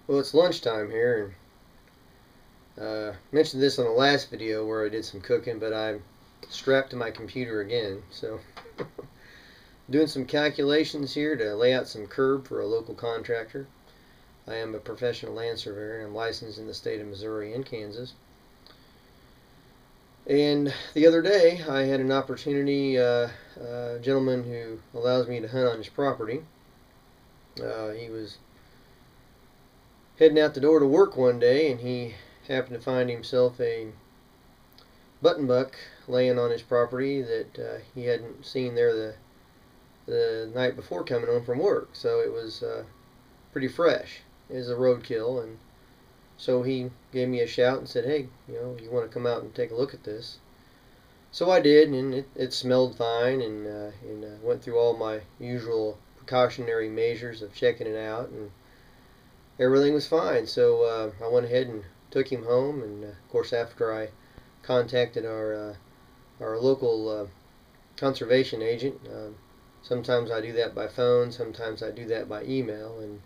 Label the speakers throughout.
Speaker 1: Well, it's lunchtime here, and mentioned this on the last video where I did some cooking, but I'm strapped to my computer again. So, doing some calculations here to lay out some curb for a local contractor. I am a professional land surveyor, and I'm licensed in the state of Missouri and Kansas. And the other day, I had an opportunity, a gentleman who allows me to hunt on his property. He was heading out the door to work one day, and he happened to find himself a button buck laying on his property that he hadn't seen there the night before coming home from work. So it was pretty fresh. It was a roadkill, and so he gave me a shout and said, "Hey, you want to come out and take a look at this?" So I did, and it smelled fine, and went through all my usual precautionary measures of checking it out, and everything was fine. So I went ahead and took him home, and of course after I contacted our local conservation agent. Sometimes I do that by phone, sometimes I do that by email, and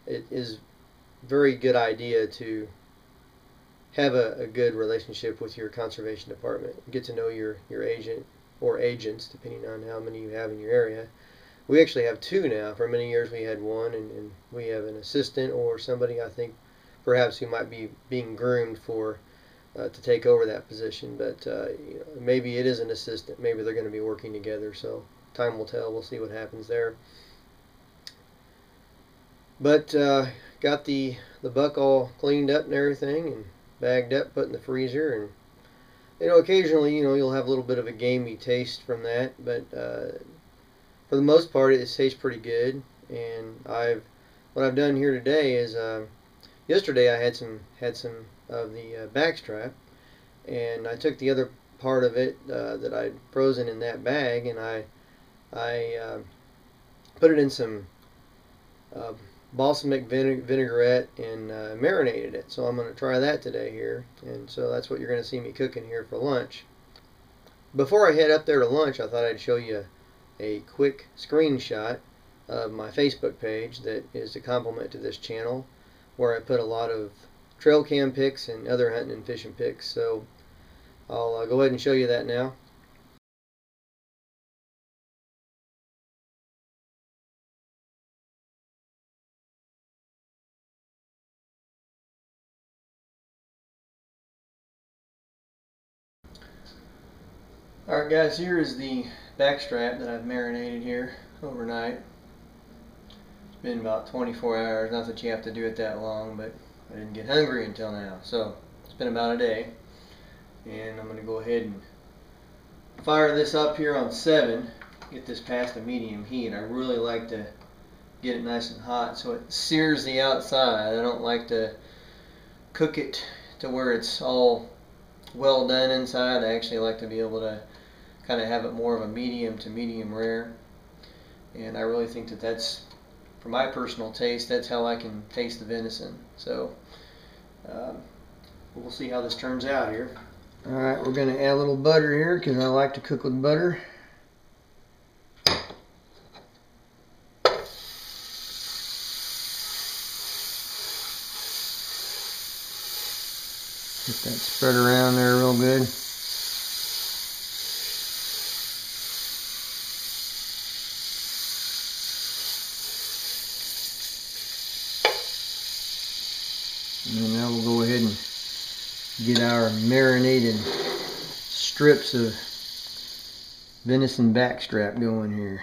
Speaker 1: it is a very good idea to have a good relationship with your conservation department. Get to know your agent or agents, depending on how many you have in your area. We actually have two now. For many years we had one, and we have an assistant or somebody, I think, perhaps who might be being groomed for to take over that position. But maybe it is an assistant. Maybe they're going to be working together. So time will tell. We'll see what happens there. But got the buck all cleaned up and everything, and bagged up, put in the freezer, and occasionally you'll have a little bit of a gamey taste from that, but for the most part it tastes pretty good. And what I've done here today is yesterday I had some of the backstrap, and I took the other part of it that I'd frozen in that bag, and I put it in some balsamic vinaigrette and marinated it. So I'm going to try that today here, and so that's what you're going to see me cooking here for lunch. Before I head up there to lunch, I thought I'd show you a quick screenshot of my Facebook page that is a complement to this channel, where I put a lot of trail cam pics and other hunting and fishing pics. So I'll go ahead and show you that now. Alright guys, here is the backstrap that I've marinated here overnight. It's been about 24 hours, not that you have to do it that long, but I didn't get hungry until now. So it's been about a day, and I'm going to go ahead and fire this up here on 7, get this past a medium heat. I really like to get it nice and hot so it sears the outside. I don't like to cook it to where it's all well done inside. I actually like to be able to kind of have it more of a medium to medium rare, and I really think that that's, for my personal taste, that's how I can taste the venison. So we'll see how this turns out here. Alright, we're going to add a little butter here because I like to cook with butter. Get that spread around there real good. And now we'll go ahead and get our marinated strips of venison backstrap going here.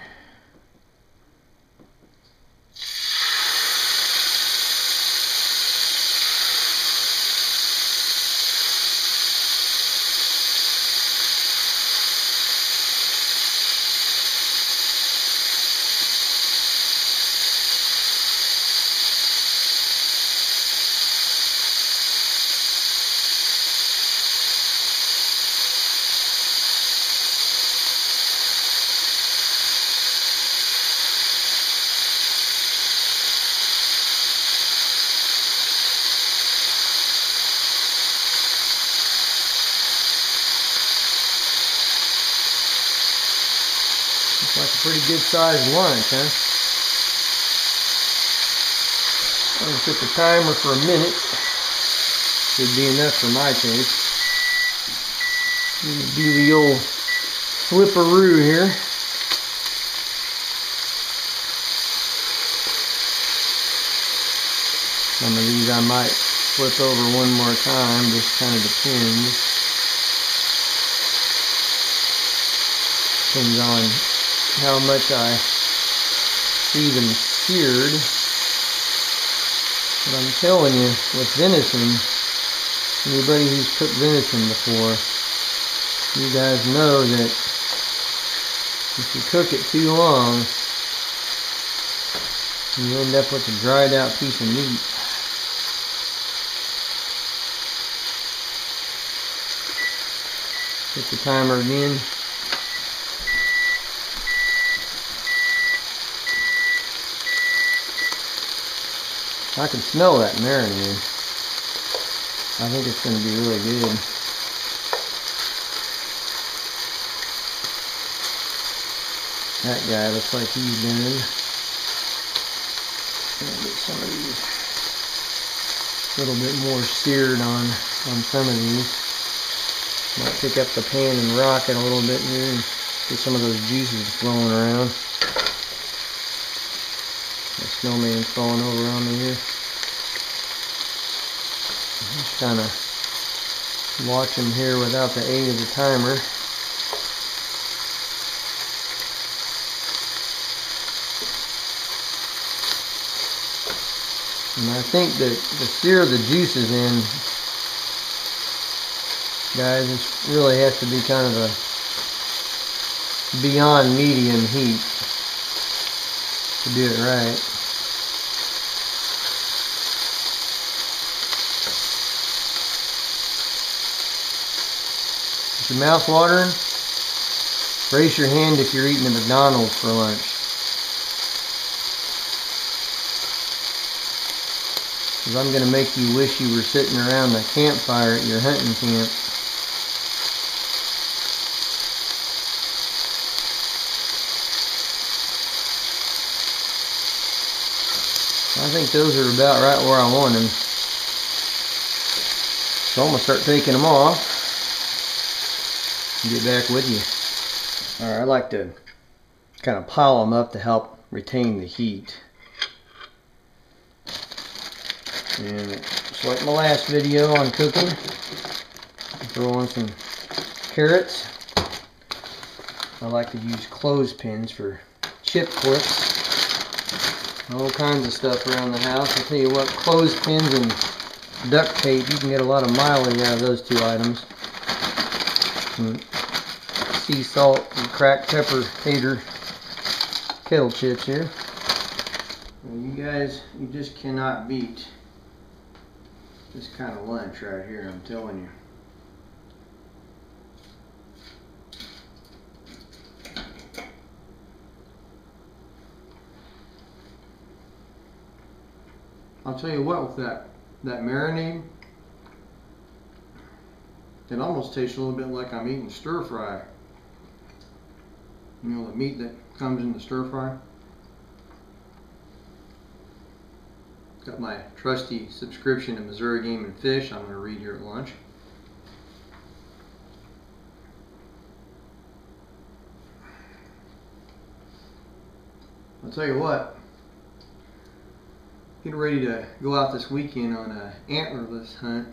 Speaker 1: Looks like a pretty good sized lunch, huh? I'll set the timer for a minute. Should be enough for my taste. Do the old flipperoo here. Some of these I might flip over one more time, just kind of depends. Depends on how much I see them seared. But I'm telling you, with venison, anybody who's cooked venison before, you guys know that if you cook it too long, you end up with a dried out piece of meat. Hit the timer again. I can smell that marinating. I think it's going to be really good. That guy looks like he's done. I'll get some of these a little bit more seared on some of these. Might pick up the pan and rock it a little bit here and get some of those juices flowing around. The snowman's falling over on me here. Just kind of watch him here without the aid of the timer. And I think that to sear the juices in, guys, this really has to be kind of a beyond medium heat to do it right. Is your mouth watering? Raise your hand if you're eating at McDonald's for lunch. Because I'm going to make you wish you were sitting around the campfire at your hunting camp. I think those are about right where I want them. So I'm going to start taking them off and get back with you. Alright, I like to kind of pile them up to help retain the heat. And just like my last video on cooking, throw on some carrots. I like to use clothespins for chip clips. All kinds of stuff around the house. I'll tell you what, clothespins and duct tape, you can get a lot of mileage out of those two items. And sea salt and cracked pepper hater kettle chips here. Well, you guys, you just cannot beat this kind of lunch right here, I'm telling you. I'll tell you what, with that marinade, it almost tastes a little bit like I'm eating stir fry. You know, the meat that comes in the stir fry. Got my trusty subscription to Missouri Game and Fish I'm going to read here at lunch. I'll tell you what, get ready to go out this weekend on an antlerless hunt.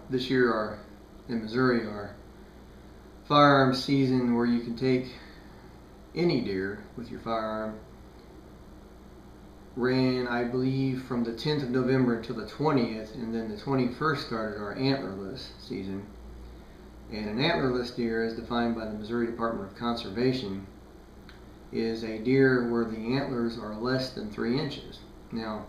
Speaker 1: This year in Missouri, our firearm season, where you can take any deer with your firearm, ran, I believe, from the 10th of November until the 20th, and then the 21st started our antlerless season. And an antlerless deer, as defined by the Missouri Department of Conservation, is a deer where the antlers are less than 3 inches. Now,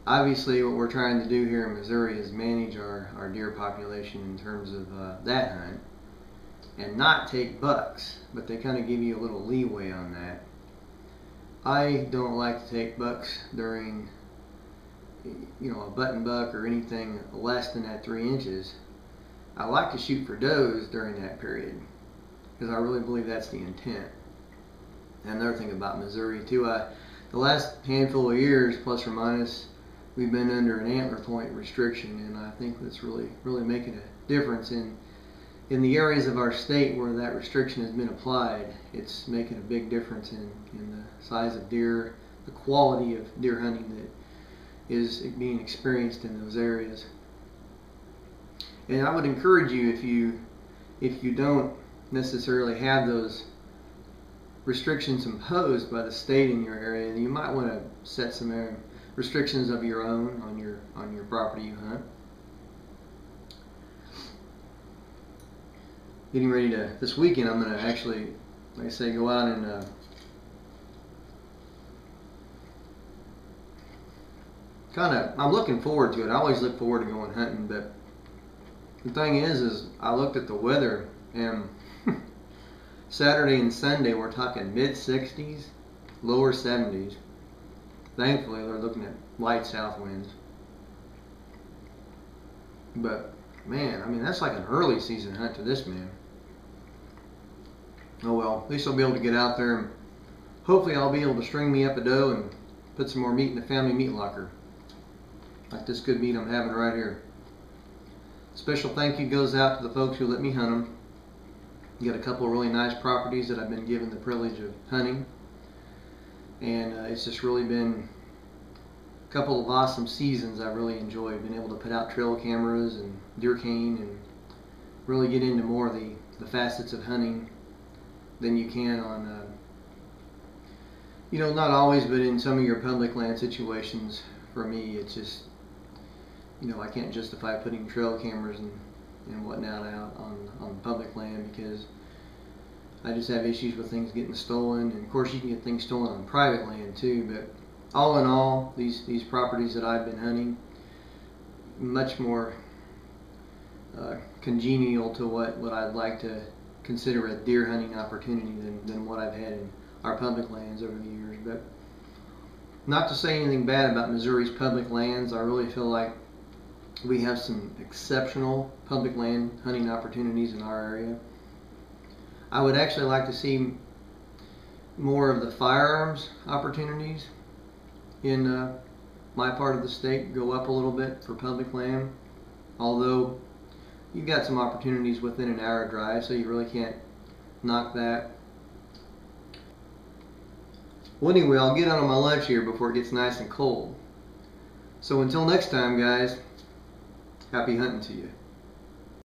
Speaker 1: obviously what we're trying to do here in Missouri is manage our deer population in terms of that hunt, and not take bucks, but they kind of give you a little leeway on that. I don't like to take bucks during, you know, a button buck or anything less than that 3 inches. I like to shoot for does during that period, because I really believe that's the intent. And another thing about Missouri too, the last handful of years, plus or minus, we've been under an antler point restriction, and I think that's really making a difference in the areas of our state where that restriction has been applied. It's making a big difference in the size of deer, the quality of deer hunting that is being experienced in those areas. And I would encourage you, if you don't necessarily have those restrictions imposed by the state in your area, you might want to set some restrictions of your own on your property you hunt. Getting ready to, this weekend I'm going to actually, like I say, go out and I'm looking forward to it. I always look forward to going hunting, but the thing is I looked at the weather, and Saturday and Sunday we're talking mid-60s, lower 70s. Thankfully they're looking at light south winds. But man, I mean, that's like an early season hunt to this man. Oh well, at least I'll be able to get out there, and hopefully I'll be able to string me up a doe and put some more meat in the family meat locker, like this good meat I'm having right here. Special thank you goes out to the folks who let me hunt them. You got a couple of really nice properties that I've been given the privilege of hunting, and it's just really been a couple of awesome seasons I've really enjoyed. Been able to put out trail cameras and deer cane and really get into more of the facets of hunting than you can on, you know, not always, but in some of your public land situations. For me, it's just, you know, I can't justify putting trail cameras and whatnot out on public land, because I just have issues with things getting stolen. And of course you can get things stolen on private land too, but all in all, these properties that I've been hunting, much more congenial to what I'd like to consider a deer hunting opportunity than what I've had in our public lands over the years. But not to say anything bad about Missouri's public lands, I really feel like we have some exceptional public land hunting opportunities in our area. I would actually like to see more of the firearms opportunities in my part of the state go up a little bit for public land, although you've got some opportunities within an hour drive, so you really can't knock that. Well, anyway, I'll get out on my lunch here before it gets nice and cold. So until next time, guys, happy hunting to you.